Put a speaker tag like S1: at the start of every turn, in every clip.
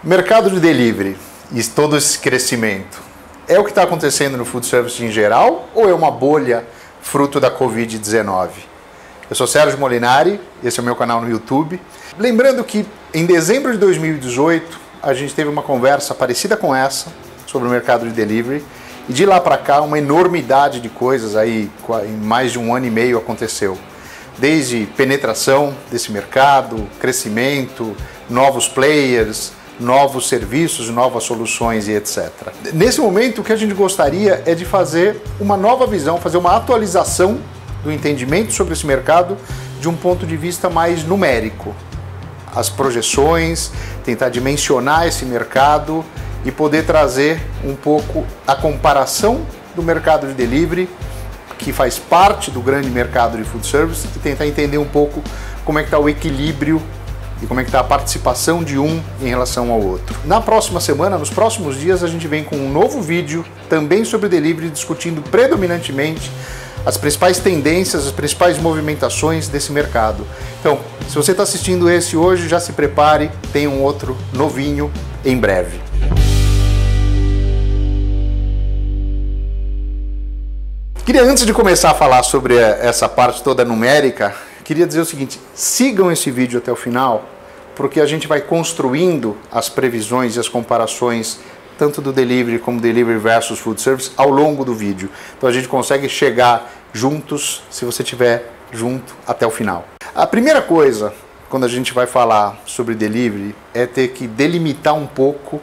S1: Mercado de delivery e todo esse crescimento, é o que está acontecendo no food service em geral ou é uma bolha fruto da Covid-19? Eu sou Sérgio Molinari, esse é o meu canal no YouTube. Lembrando que em dezembro de 2018 a gente teve uma conversa parecida com essa sobre o mercado de delivery e de lá para cá uma enormidade de coisas aí em mais de um ano e meio aconteceu. Desde penetração desse mercado, crescimento, novos players, novos serviços, novas soluções e etc. Nesse momento, o que a gente gostaria é de fazer uma nova visão, fazer uma atualização do entendimento sobre esse mercado de um ponto de vista mais numérico. As projeções, tentar dimensionar esse mercado e poder trazer um pouco a comparação do mercado de delivery, que faz parte do grande mercado de food service, e tentar entender um pouco como é que está o equilíbrio e como é que está a participação de um em relação ao outro. Na próxima semana, nos próximos dias, a gente vem com um novo vídeo também sobre delivery, discutindo predominantemente as principais tendências, as principais movimentações desse mercado. Então, se você está assistindo esse hoje, já se prepare, tem um outro novinho em breve. Queria, antes de começar a falar sobre essa parte toda numérica, queria dizer o seguinte: sigam esse vídeo até o final, porque a gente vai construindo as previsões e as comparações tanto do delivery como delivery versus food service ao longo do vídeo. Então a gente consegue chegar juntos, se você estiver junto até o final. A primeira coisa, quando a gente vai falar sobre delivery, é ter que delimitar um pouco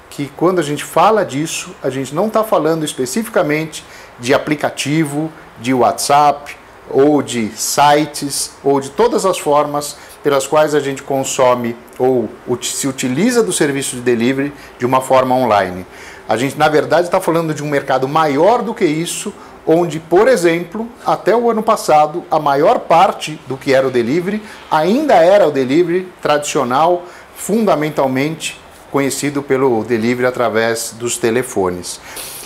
S1: que quando a gente fala disso, a gente não está falando especificamente de aplicativo, de WhatsApp, ou de sites, ou de todas as formas pelas quais a gente consome ou se utiliza do serviço de delivery de uma forma online. A gente, na verdade, está falando de um mercado maior do que isso, onde, por exemplo, até o ano passado, a maior parte do que era o delivery ainda era o delivery tradicional, fundamentalmente conhecido pelo delivery através dos telefones.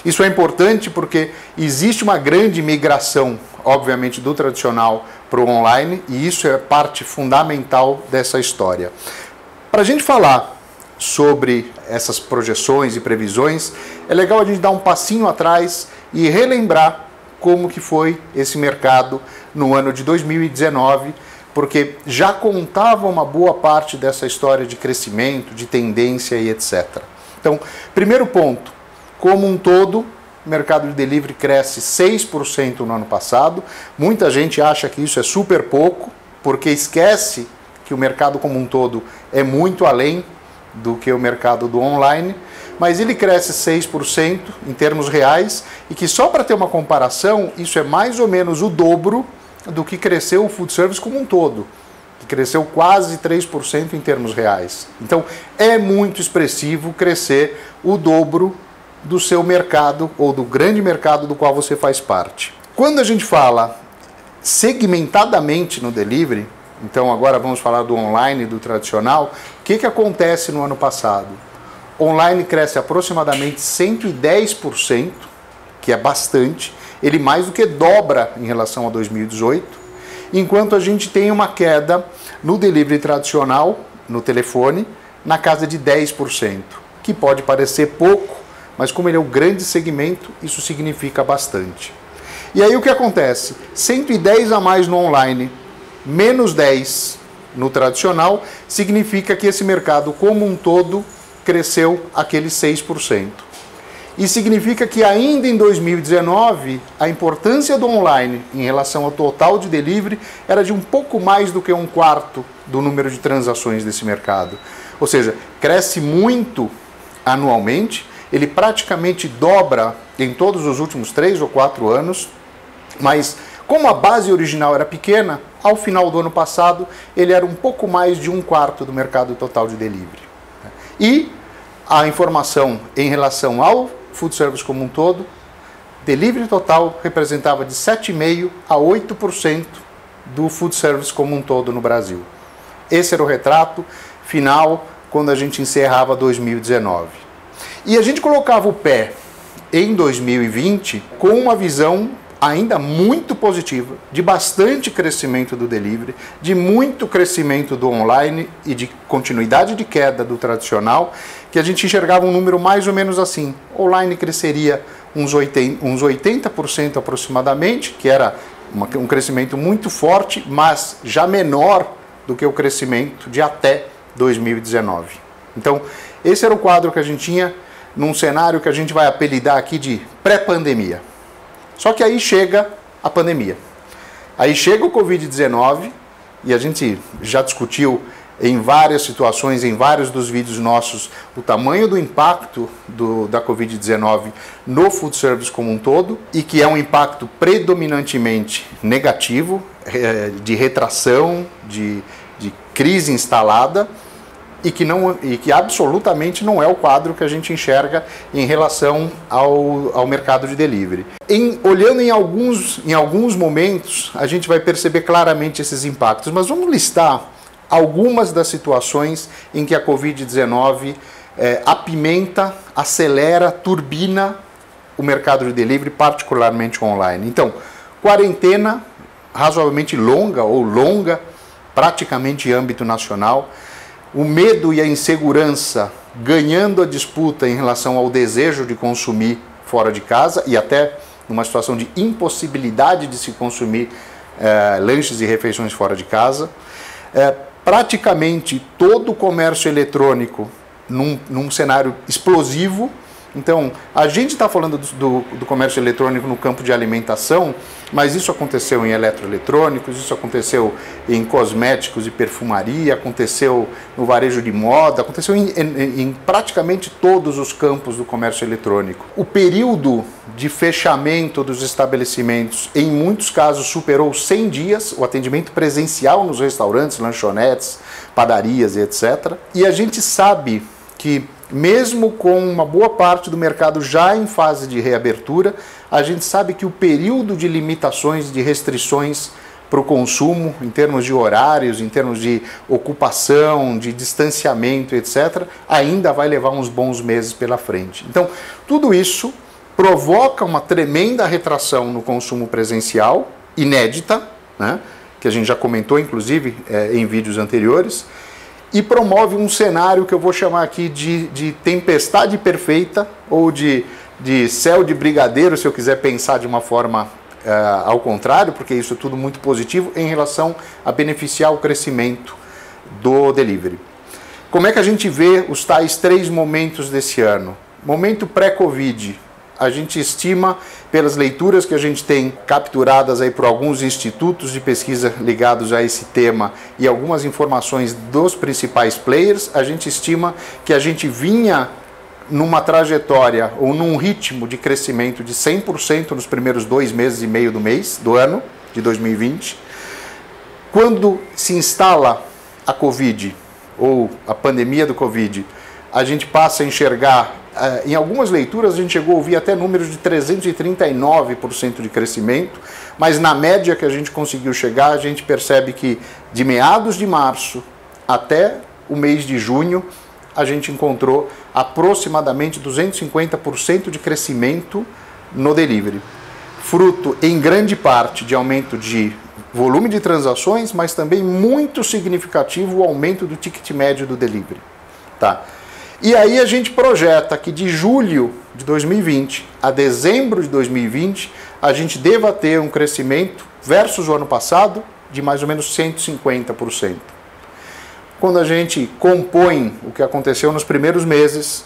S1: Isso é importante porque existe uma grande migração, obviamente, do tradicional para o online, e isso é parte fundamental dessa história. Para a gente falar sobre essas projeções e previsões, é legal a gente dar um passinho atrás e relembrar como que foi esse mercado no ano de 2019, porque já contava uma boa parte dessa história de crescimento, de tendência e etc. Então, primeiro ponto, como um todo, o mercado de delivery cresce 6% no ano passado. Muita gente acha que isso é super pouco, porque esquece que o mercado como um todo é muito além do que o mercado do online, mas ele cresce 6% em termos reais, e que só para ter uma comparação, isso é mais ou menos o dobro do que cresceu o food service como um todo, que cresceu quase 3% em termos reais. Então é muito expressivo crescer o dobro do seu mercado ou do grande mercado do qual você faz parte. Quando a gente fala segmentadamente no delivery, então agora vamos falar do online e do tradicional, o que acontece no ano passado? Online cresce aproximadamente 110%, que é bastante, ele mais do que dobra em relação a 2018, enquanto a gente tem uma queda no delivery tradicional, no telefone, na casa de 10%, que pode parecer pouco, mas como ele é um grande segmento, isso significa bastante. E aí o que acontece? 110 a mais no online, menos 10 no tradicional, significa que esse mercado como um todo cresceu aqueles 6%. E significa que ainda em 2019, a importância do online em relação ao total de delivery era de um pouco mais do que 1/4 do número de transações desse mercado. Ou seja, cresce muito anualmente, ele praticamente dobra em todos os últimos 3 ou 4 anos, mas como a base original era pequena, ao final do ano passado ele era um pouco mais de 1/4 do mercado total de delivery. E a informação em relação ao food service como um todo, delivery total representava de 7,5% a 8% do food service como um todo no Brasil. Esse era o retrato final quando a gente encerrava 2019. E a gente colocava o pé em 2020 com uma visão ainda muito positiva, de bastante crescimento do delivery, de muito crescimento do online e de continuidade de queda do tradicional, que a gente enxergava um número mais ou menos assim. Online cresceria uns 80% aproximadamente, que era um crescimento muito forte, mas já menor do que o crescimento de até 2019. Então, esse era o quadro que a gente tinha num cenário que a gente vai apelidar aqui de pré-pandemia. Só que aí chega a pandemia. Aí chega o Covid-19, e a gente já discutiu em várias situações, em vários dos vídeos nossos, o tamanho do impacto da Covid-19 no food service como um todo, e que é um impacto predominantemente negativo, de retração, de crise instalada, e que absolutamente não é o quadro que a gente enxerga em relação ao mercado de delivery. Olhando em alguns momentos, a gente vai perceber claramente esses impactos, mas vamos listar algumas das situações em que a Covid-19 apimenta, acelera, turbina o mercado de delivery, particularmente online. Então, quarentena razoavelmente longa, praticamente em âmbito nacional, o medo e a insegurança ganhando a disputa em relação ao desejo de consumir fora de casa e até numa situação de impossibilidade de se consumir lanches e refeições fora de casa. Praticamente todo o comércio eletrônico num cenário explosivo. Então, a gente está falando do comércio eletrônico no campo de alimentação, mas isso aconteceu em eletroeletrônicos, isso aconteceu em cosméticos e perfumaria, aconteceu no varejo de moda, aconteceu em praticamente todos os campos do comércio eletrônico. O período de fechamento dos estabelecimentos, em muitos casos, superou 100 dias, o atendimento presencial nos restaurantes, lanchonetes, padarias e etc. E a gente sabe que, mesmo com uma boa parte do mercado já em fase de reabertura, a gente sabe que o período de limitações, de restrições para o consumo, em termos de horários, em termos de ocupação, de distanciamento, etc., ainda vai levar uns bons meses pela frente. Então, tudo isso provoca uma tremenda retração no consumo presencial, inédita, né, que a gente já comentou, inclusive, em vídeos anteriores, e promove um cenário que eu vou chamar aqui de tempestade perfeita, ou de céu de brigadeiro, se eu quiser pensar de uma forma ao contrário, porque isso é tudo muito positivo em relação a beneficiar o crescimento do delivery. Como é que a gente vê os tais 3 momentos desse ano? Momento pré-Covid. A gente estima, pelas leituras que a gente tem capturadas aí por alguns institutos de pesquisa ligados a esse tema e algumas informações dos principais players, a gente estima que a gente vinha numa trajetória ou num ritmo de crescimento de 100% nos primeiros 2 meses e meio do ano de 2020. Quando se instala a Covid ou a pandemia do Covid, a gente passa a enxergar, em algumas leituras a gente chegou a ouvir até números de 339% de crescimento, mas na média que a gente conseguiu chegar, a gente percebe que de meados de março até o mês de junho, a gente encontrou aproximadamente 250% de crescimento no delivery. Fruto, em grande parte, de aumento de volume de transações, mas também muito significativo o aumento do ticket médio do delivery. Tá? E aí a gente projeta que de julho de 2020 a dezembro de 2020, a gente deva ter um crescimento versus o ano passado de mais ou menos 150%. Quando a gente compõe o que aconteceu nos primeiros meses,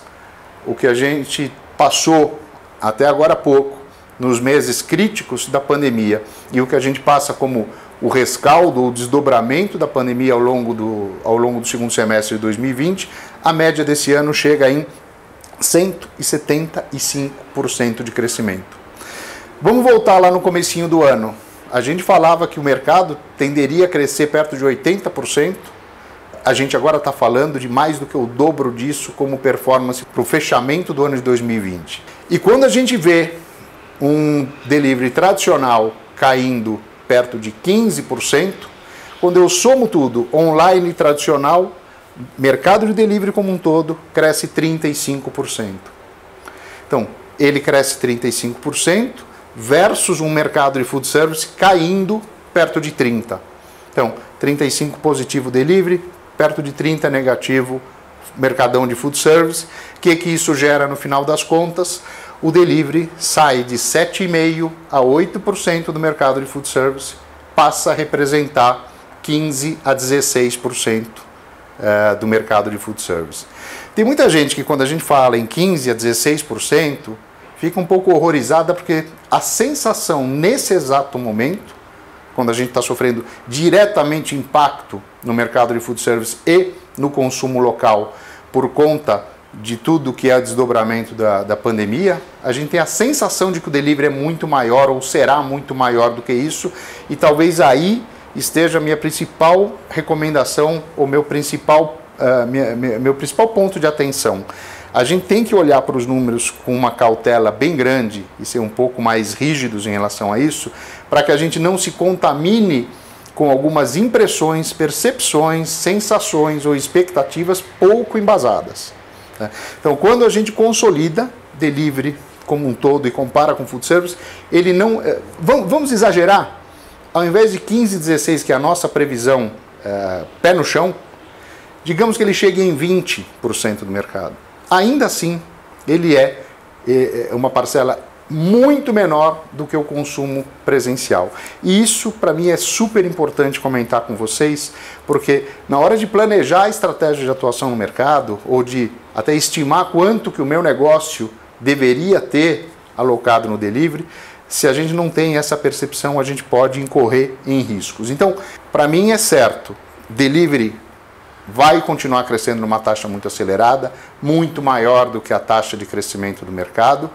S1: o que a gente passou até agora há pouco, nos meses críticos da pandemia, e o que a gente passa como o rescaldo, o desdobramento da pandemia ao longo do segundo semestre de 2020, a média desse ano chega em 175% de crescimento. Vamos voltar lá no comecinho do ano. A gente falava que o mercado tenderia a crescer perto de 80%. A gente agora está falando de mais do que o dobro disso como performance para o fechamento do ano de 2020. E quando a gente vê um delivery tradicional caindo perto de 15%, quando eu somo tudo, online tradicional, mercado de delivery como um todo, cresce 35%. Então, ele cresce 35%, versus um mercado de food service caindo perto de 30. Então, 35 positivo delivery, perto de 30 negativo mercadão de food service. O que isso gera no final das contas? O delivery sai de 7,5% a 8% do mercado de food service, passa a representar 15% a 16% do mercado de food service. Tem muita gente que, quando a gente fala em 15% a 16%, fica um pouco horrorizada, porque a sensação nesse exato momento, quando a gente está sofrendo diretamente impacto no mercado de food service e no consumo local por conta de tudo que é o desdobramento da pandemia, a gente tem a sensação de que o delivery é muito maior ou será muito maior do que isso, e talvez aí esteja a minha principal recomendação, ou meu principal ponto de atenção. A gente tem que olhar para os números com uma cautela bem grande e ser um pouco mais rígidos em relação a isso, para que a gente não se contamine com algumas impressões, percepções, sensações ou expectativas pouco embasadas. Então, quando a gente consolida delivery como um todo e compara com food service, ele não... Vamos exagerar? Ao invés de 15, 16, que é a nossa previsão pé no chão, digamos que ele chegue em 20% do mercado. Ainda assim, ele é uma parcela muito menor do que o consumo presencial. E isso, para mim, é super importante comentar com vocês, porque na hora de planejar a estratégia de atuação no mercado, ou de até estimar quanto que o meu negócio deveria ter alocado no delivery, se a gente não tem essa percepção, a gente pode incorrer em riscos. Então, para mim é certo, delivery vai continuar crescendo numa taxa muito acelerada, muito maior do que a taxa de crescimento do mercado.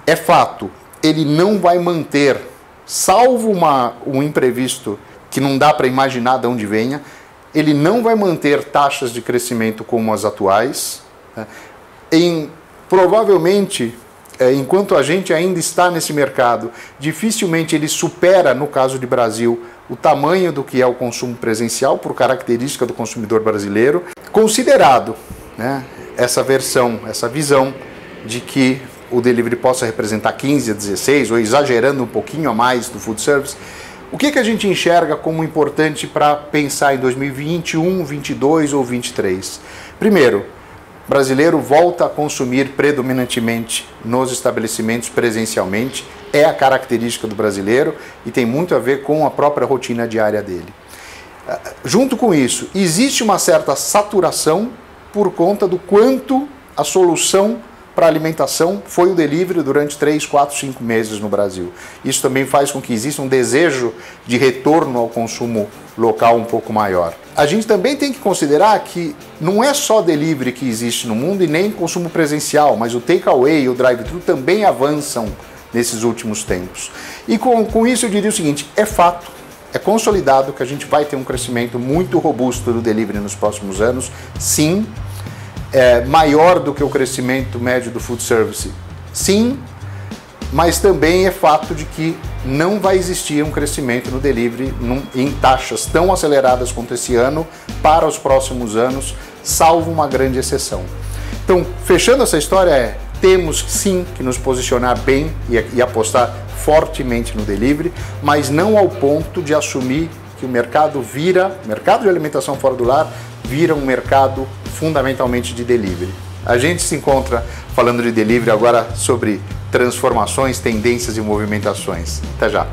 S1: É fato, ele não vai manter, salvo um imprevisto que não dá para imaginar de onde venha, ele não vai manter taxas de crescimento como as atuais. Provavelmente, enquanto a gente ainda está nesse mercado, dificilmente ele supera, no caso de Brasil, o tamanho do que é o consumo presencial, por característica do consumidor brasileiro, considerado, né, essa visão de que o delivery possa representar 15 a 16, ou exagerando um pouquinho a mais do food service. O que a gente enxerga como importante para pensar em 2021, 22 ou 23? Primeiro, o brasileiro volta a consumir predominantemente nos estabelecimentos presencialmente, é a característica do brasileiro e tem muito a ver com a própria rotina diária dele. Junto com isso, existe uma certa saturação por conta do quanto a solução para alimentação foi o delivery durante 3, 4, 5 meses no Brasil. Isso também faz com que exista um desejo de retorno ao consumo local um pouco maior. A gente também tem que considerar que não é só delivery que existe no mundo e nem consumo presencial, mas o takeaway e o drive-thru também avançam nesses últimos tempos. E com isso eu diria o seguinte, é fato, é consolidado que a gente vai ter um crescimento muito robusto do delivery nos próximos anos, sim. Maior do que o crescimento médio do food service, sim, mas também é fato de que não vai existir um crescimento no delivery em taxas tão aceleradas quanto esse ano para os próximos anos, salvo uma grande exceção. Então, fechando essa história, temos sim que nos posicionar bem e apostar fortemente no delivery, mas não ao ponto de assumir que o mercado de alimentação fora do lar vira um mercado fundamentalmente de delivery. A gente se encontra falando de delivery agora sobre transformações, tendências e movimentações. Até já!